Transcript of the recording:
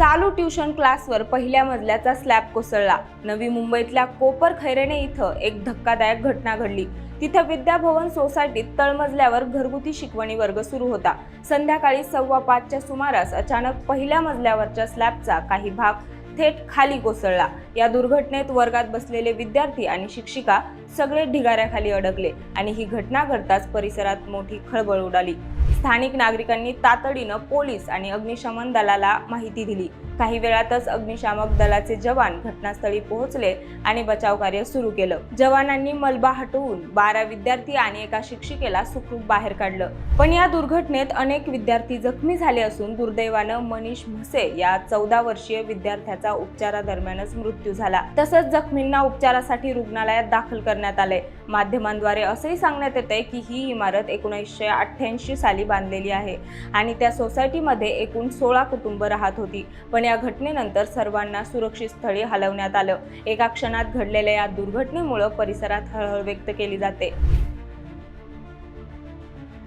चालू ट्युशन क्लासवर पहिल्या मजल्याचा स्लॅब कोसळला। नवी मुंबईतल्या कोपर खैरेने इथं एक धक्कादायक घटना घडली। तिथं विद्याभवन सोसायटीत तळमजल्यावर घरगुती शिकवणी वर्ग सुरू होता। संध्याकाळी 5:15च्या सुमारास अचानक पहिल्या मजल्यावरच्या स्लॅबचा काही भाग थेट खाली कोसळला। या दुर्घटनेत वर्गात बसलेले विद्यार्थी आणि शिक्षिका सगळे ढिगाऱ्याखाली अडकले आणि ही घटना घडताच परिसरात मोठी खळबळ उडाली। स्थानिक नागरिकांनी तातडीनं पोलीस आणि अग्निशमन दलाला माहिती दिली। काही वेळातच अग्निशामक दलाचे जवान घटनास्थळी पोहोचले आणि बचाव कार्य सुरू केलं। जवानांनी मलबा हटवून 12 विद्यार्थी आणि एका शिक्षिकेला सुखरूप बाहेर काढलं। पण या दुर्घटनेत अनेक विद्यार्थी जखमी झाले असून दुर्दैवानं मनीष म्हसे या 14 वर्षीय विद्यार्थ्याचा उपचारादरम्यानच मृत्यू झाला। तसंच जखमींना उपचारासाठी रुग्णालयात दाखल करण्यात आले। माध्यमांद्वारे असंही सांगण्यात येते की ही इमारत 1988 साली बांधलेली आहे आणि त्या सोसायटीमध्ये एकूण 16 कुटुंब राहत होती। पण या घटनेनंतर सर्वांना सुरक्षित स्थळी हलवण्यात आलं। एका क्षणात घडलेल्या या दुर्घटनेमुळे परिसरात हळहळ व्यक्त केली जाते।